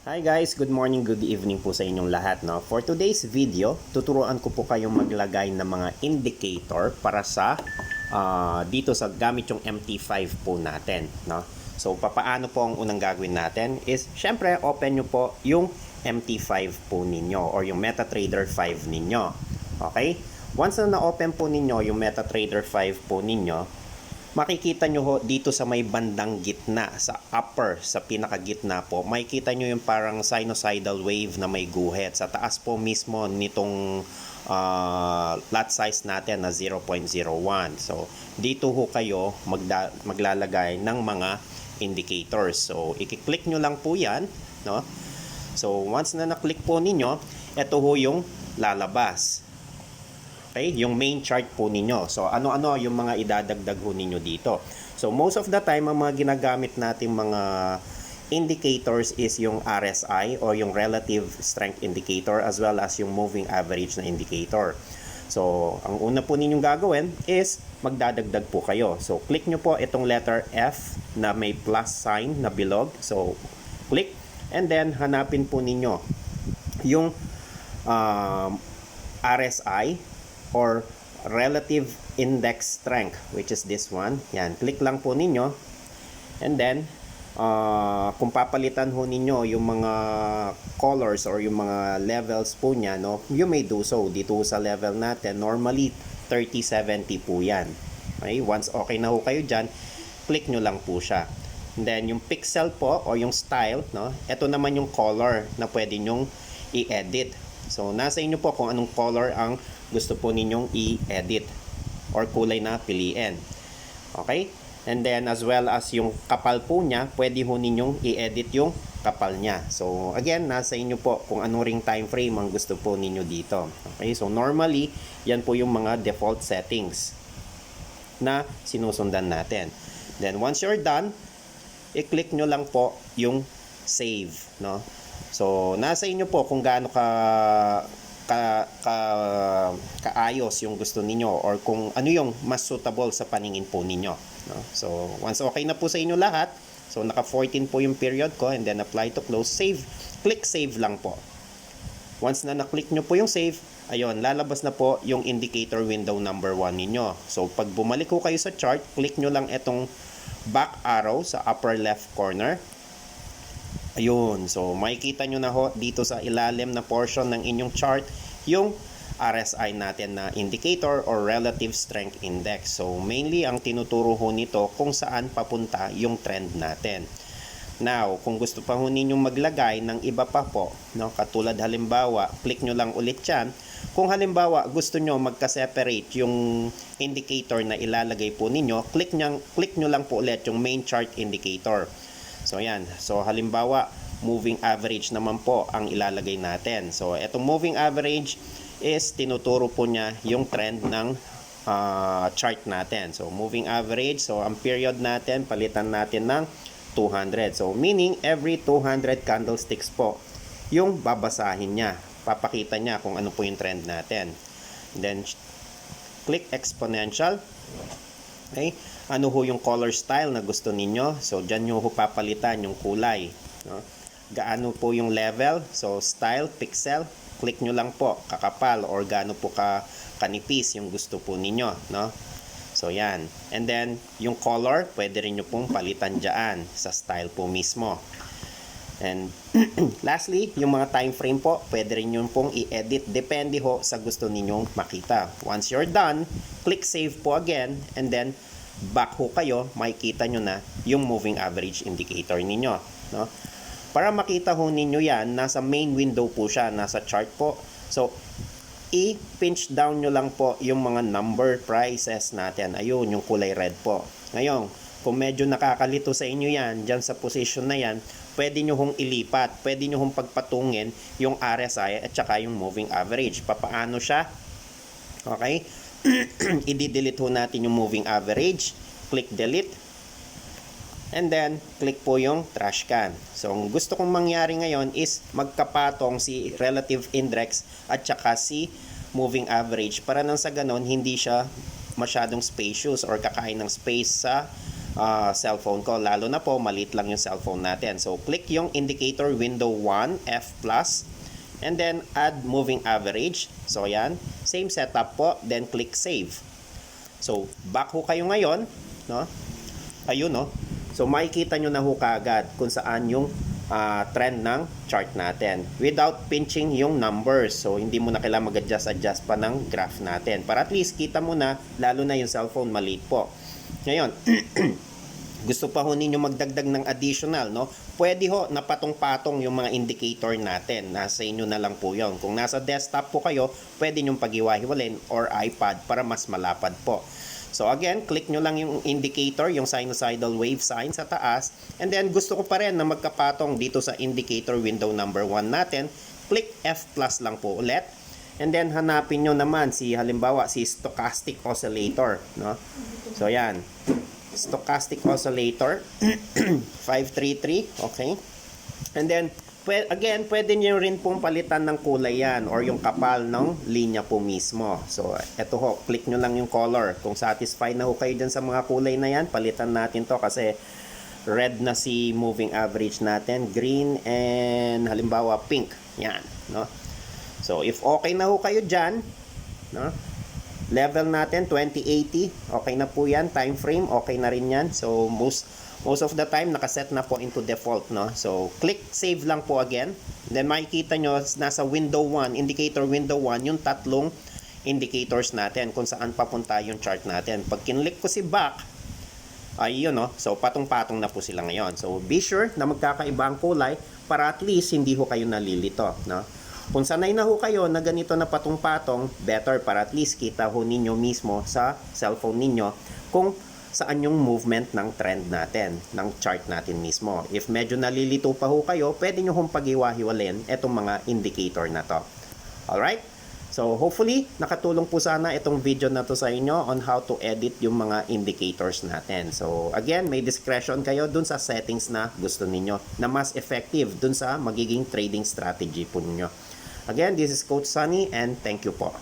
Hi guys, good morning, good evening po sa inyong lahat. No? For today's video, tuturuan ko po kayong maglagay ng mga indicator para sa dito sa gamit yung MT5 po natin. No? So, papaano po ang unang gagawin natin is, syempre, open nyo po yung MT5 po ninyo or yung MetaTrader 5 ninyo. Okay? Once na na-open po ninyo yung MetaTrader 5 po ninyo, makikita nyo ho dito sa may bandang gitna, sa upper, sa pinakagitna po, makikita nyo yung parang sinusoidal wave na may guhit. Sa taas po mismo nitong lot size natin na 0.01. So, dito ho kayo maglalagay ng mga indicators. So, i-click nyo lang po yan. No? So, once na na-click po ninyo, ito ho yung lalabas. Okay, yung main chart po ninyo. So, ano-ano yung mga idadagdag ho ninyo dito. So, most of the time, ang mga ginagamit nating mga indicators is yung RSI or yung Relative Strength Indicator as well as yung Moving Average na indicator. So, ang una po ninyong gagawin is magdadagdag po kayo. So, click nyo po itong letter F na may plus sign na bilog. So, click and then hanapin po ninyo yung RSI or Relative Index Strength, which is this one. Yan, click lang po ninyo. And then, kung papalitan ho ninyo yung mga colors or yung mga levels po niya, no, you may do so. Dito sa level natin, normally 3070 po yan. Okay? Once okay na ho kayo dyan, click nyo lang po siya. And then, yung pixel po or yung style, no, ito naman yung color na pwede nyong i-edit. So, nasa inyo po kung anong color ang gusto po ninyong i-edit or kulay na piliin. Okay? And then, as well as yung kapal po niya, pwede ho ninyong i-edit yung kapal niya. So, again, nasa inyo po kung anong ring time frame ang gusto po ninyo dito. Okay? So, normally, yan po yung mga default settings na sinusundan natin. Then, once you're done, i-click nyo lang po yung save, no? So, nasa inyo po kung gaano kaayos yung gusto ninyo or kung ano yung mas suitable sa paningin po ninyo. No? So, once okay na po sa inyo lahat, so naka 14 po yung period ko and then apply to close, save, click save lang po. Once na na-click nyo po yung save, ayun, lalabas na po yung indicator window number 1 ninyo. So, pag bumalik ko kayo sa chart, click nyo lang itong back arrow sa upper left corner. Ayun, so makikita nyo na ho dito sa ilalim na portion ng inyong chart yung RSI natin na indicator or Relative Strength Index. So mainly ang tinuturo ho nito kung saan papunta yung trend natin. Now, kung gusto pa ho ninyong maglagay ng iba pa po, no, katulad halimbawa, click nyo lang ulit yan. Kung halimbawa gusto nyo magka-separate yung indicator na ilalagay po ninyo, click nyo lang po ulit yung main chart indicator. So, yan. So, halimbawa, moving average naman po ang ilalagay natin. So, etong moving average is tinuturo po niya yung trend ng chart natin. So, moving average. So, ang period natin, palitan natin ng 200. So, meaning, every 200 candlesticks po, yung babasahin niya. Papakita niya kung ano po yung trend natin. Then, click exponential. Okay? Ano ho yung color style na gusto ninyo? So, dyan nyo ho papalitan yung kulay. No? Gaano po yung level? So, style, pixel, click nyo lang po. Kakapal or gaano po kanipis yung gusto po ninyo. No? So, yan. And then, yung color, pwede rin nyo pong palitan dyan sa style po mismo. And lastly, yung mga time frame po, pwede rin nyo pong i-edit. Depende ho sa gusto ninyong makita. Once you're done, click save po again. And then, back ho kayo, makikita nyo na yung moving average indicator ninyo. No? Para makita ho ninyo yan, nasa main window po siya, nasa chart po. So, i-pinch down nyo lang po yung mga number prices natin. Ayun, yung kulay red po. Ngayon, kung medyo nakakalito sa inyo yan, dyan sa position na yan, pwede nyo hong ilipat, pwede nyo hong pagpatungin yung RSI at saka yung moving average. Papaano siya? Okay? I-delete ho natin yung moving average. Click delete. And then, click po yung trash can. So, ang gusto kong mangyari ngayon is magkapatong si relative index at saka si moving average para nang sa ganon, hindi siya masyadong spacious or kakain ng space sa cellphone ko. Lalo na po, maliit lang yung cellphone natin. So, click yung indicator window 1, F+, and then add moving average. So, yan. Same setup po. Then, click save. So, back ho kayo ngayon. No? Ayun, no? So, makikita nyo na ho kaagad kung saan yung trend ng chart natin without pinching yung numbers. So, hindi mo na kailangan mag-adjust pa ng graph natin. Para at least, kita mo na, lalo na yung cellphone, maliit po. Ngayon, gusto pa ho ninyo magdagdag ng additional, no? Pwede ho na patong-patong yung mga indicator natin. Nasa inyo na lang po yon. Kung nasa desktop po kayo, pwede nyong pag-iwa-hiwalin or iPad para mas malapad po. So again, click nyo lang yung indicator, yung sinusoidal wave sign sa taas. And then gusto ko pa rin na magkapatong dito sa indicator window number 1 natin. Click F+ lang po ulit. And then hanapin nyo naman halimbawa si stochastic oscillator, no? So yan. Stochastic oscillator 533, okay? And then again, pwede nyo rin pong palitan ng kulay yan or yung kapal ng linya po mismo. So eto ho, click nyo lang yung color. Kung satisfied na ho kayo dyan sa mga kulay na yan, palitan natin to kasi red na si moving average natin, green, and halimbawa pink. Yan, no? So if okay na ho kayo dyan, no? Level natin 2080, okay na po yan. Time frame, okay na rin yan. So most of the time nakaset na po into default, no? So click save lang po again. Then makikita nyo nasa window 1, indicator window 1, yung tatlong indicators natin kung saan papunta yung chart natin. Pag kinlik ko si back, ayun, no? So patong-patong na po sila ngayon. So be sure na magkakaiba ang kulay para at least hindi ho kayo nalilito, no? Kung sanay na ho kayo na ganito na patong-patong, better para at least kita ho ninyo mismo sa cellphone ninyo kung saan yung movement ng trend natin, ng chart natin mismo. If medyo nalilito pa ho kayo, pwede nyo hong pag-iwa-hiwalin itong mga indicator na to. Alright? So hopefully, nakatulong po sana itong video na to sa inyo on how to edit yung mga indicators natin. So again, may discretion kayo dun sa settings na gusto ninyo na mas effective dun sa magiging trading strategy po ninyo. Again, this is Coach Sunny and thank you po.